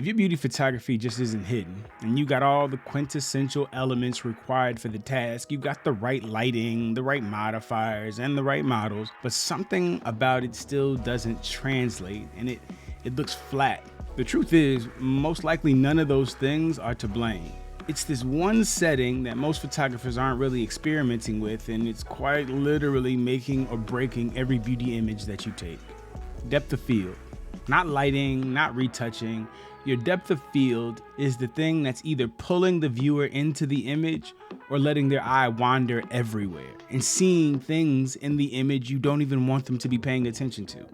If your beauty photography just isn't hidden and you got all the quintessential elements required for the task, you got the right lighting, the right modifiers, and the right models, but something about it still doesn't translate and it looks flat. The truth is, most likely none of those things are to blame. It's this one setting that most photographers aren't really experimenting with, and it's quite literally making or breaking every beauty image that you take. Depth of field. Not lighting, not retouching. Your depth of field is the thing that's either pulling the viewer into the image or letting their eye wander everywhere and seeing things in the image you don't even want them to be paying attention to.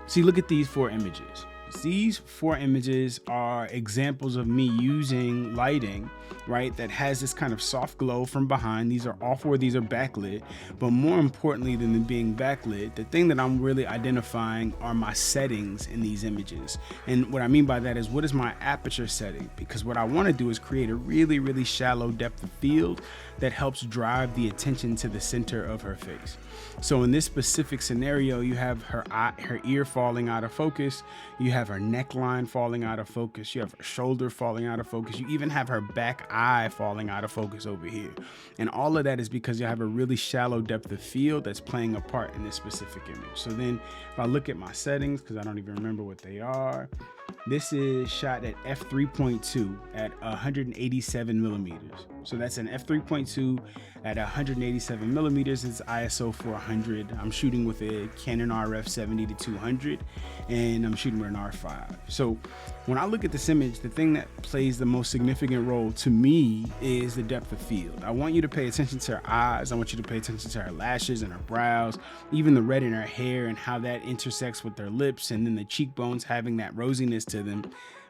See, look at these 4 images. These 4 images are examples of me using lighting, right, that has this kind of soft glow from behind. All 4 of these are backlit, but more importantly than them being backlit, the thing that I'm really identifying are my settings in these images. And what I mean by that is, what is my aperture setting? Because what I want to do is create a really, really shallow depth of field that helps drive the attention to the center of her face. So in this specific scenario, you have her ear falling out of focus, you have her neckline falling out of focus, you have her shoulder falling out of focus, you even have her back eye falling out of focus over here. And all of that is because you have a really shallow depth of field that's playing a part in this specific image. So then if I look at my settings, because I don't even remember what they are, this is shot at f3.2 at 187 millimeters. So that's an f3.2 at 187 millimeters. It's ISO 400. I'm shooting with a Canon RF 70-200 and I'm shooting with an R5. So when I look at this image, the thing that plays the most significant role to me is the depth of field. I want you to pay attention to her eyes. I want you to pay attention to her lashes and her brows, even the red in her hair and how that intersects with her lips, and then the cheekbones having that rosiness to them.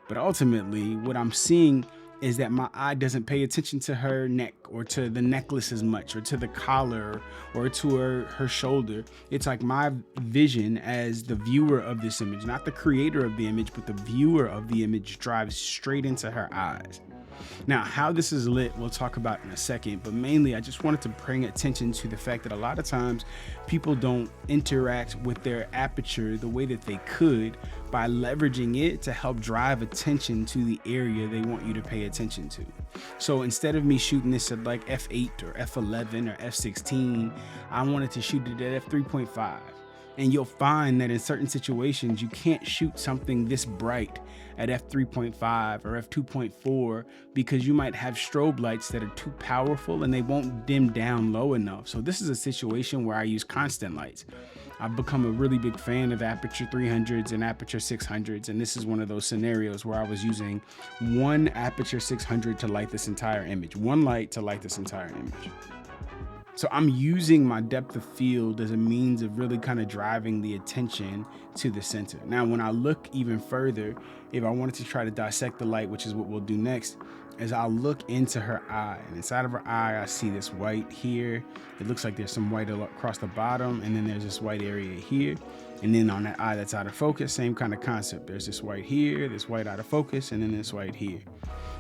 But ultimately, what I'm seeing is that my eye doesn't pay attention to her neck or to the necklace as much or to the collar or to her shoulder. It's like my vision as the viewer of this image, not the creator of the image, but the viewer of the image, drives straight into her eyes. Now, how this is lit, we'll talk about in a second, but mainly I just wanted to bring attention to the fact that a lot of times people don't interact with their aperture the way that they could by leveraging it to help drive attention to the area they want you to pay attention to. So instead of me shooting this at like f8 or f11 or f16, I wanted to shoot it at f3.5. And you'll find that in certain situations, you can't shoot something this bright at f3.5 or f2.4 because you might have strobe lights that are too powerful and they won't dim down low enough. So this is a situation where I use constant lights. I've become a really big fan of Aputure 300s and Aputure 600s, and this is one of those scenarios where I was using one Aputure 600 to light this entire image, one light to light this entire image. So I'm using my depth of field as a means of really kind of driving the attention to the center. Now, when I look even further, if I wanted to try to dissect the light, which is what we'll do next, is I'll look into her eye, and inside of her eye, I see this white here. It looks like there's some white across the bottom, and then there's this white area here. And then on that eye that's out of focus, same kind of concept. There's this white here, this white out of focus, and then this white here.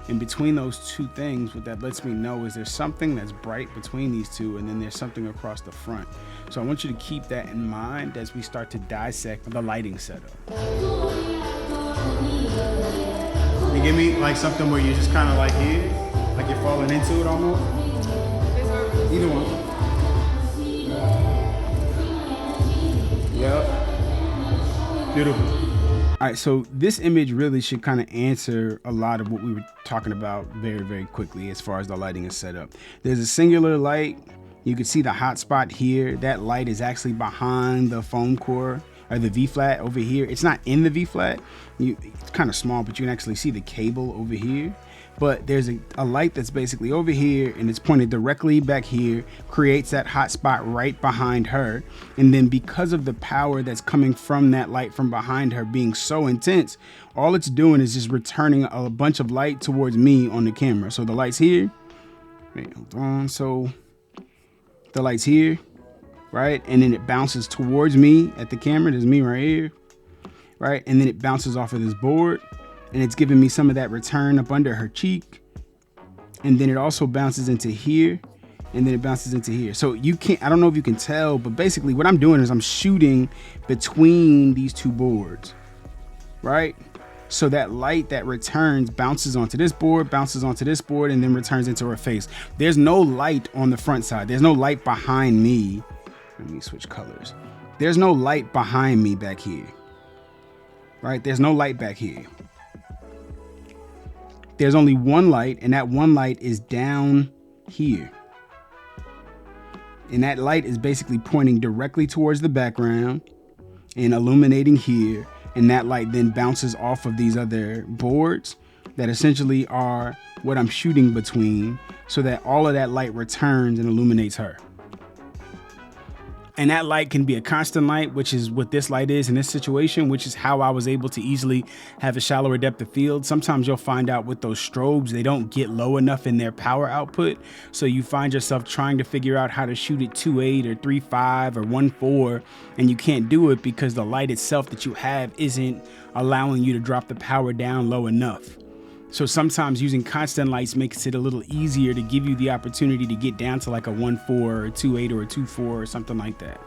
In between those two things, what that lets me know is there's something that's bright between these two, and then there's something across the front. So I want you to keep that in mind as we start to dissect the lighting setup. You give me like something where you're just kind of like here, like you're falling into it almost? Either one. Yep. Beautiful. All right, so this image really should kind of answer a lot of what we were talking about very, very quickly as far as the lighting is set up. There's a singular light. You can see the hot spot here. That light is actually behind the foam core or the V-flat over here. It's not in the V-flat. It's kind of small, but you can actually see the cable over here. But there's a light that's basically over here and it's pointed directly back here, creates that hot spot right behind her. And then because of the power that's coming from that light from behind her being so intense, all it's doing is just returning a bunch of light towards me on the camera. So the light's here. Wait, hold on. So the light's here, right? And then it bounces towards me at the camera. There's me right here, right? And then it bounces off of this board. And it's giving me some of that return up under her cheek. And then it also bounces into here. And then it bounces into here. So you can't, I don't know if you can tell, but basically what I'm doing is I'm shooting between these two boards, right? So that light that returns bounces onto this board, and then returns into her face. There's no light on the front side. There's no light behind me. Let me switch colors. There's no light behind me back here. Right? There's no light back here. There's only one light, and that one light is down here. And that light is basically pointing directly towards the background and illuminating here. And that light then bounces off of these other boards that essentially are what I'm shooting between, so that all of that light returns and illuminates her. And that light can be a constant light, which is what this light is in this situation, which is how I was able to easily have a shallower depth of field. Sometimes you'll find out with those strobes, they don't get low enough in their power output. So you find yourself trying to figure out how to shoot at 2.8 or 3.5 or 1.4, and you can't do it because the light itself that you have isn't allowing you to drop the power down low enough. So sometimes using constant lights makes it a little easier to give you the opportunity to get down to like a 1.4 or 2.8 or a 2.4 or something like that.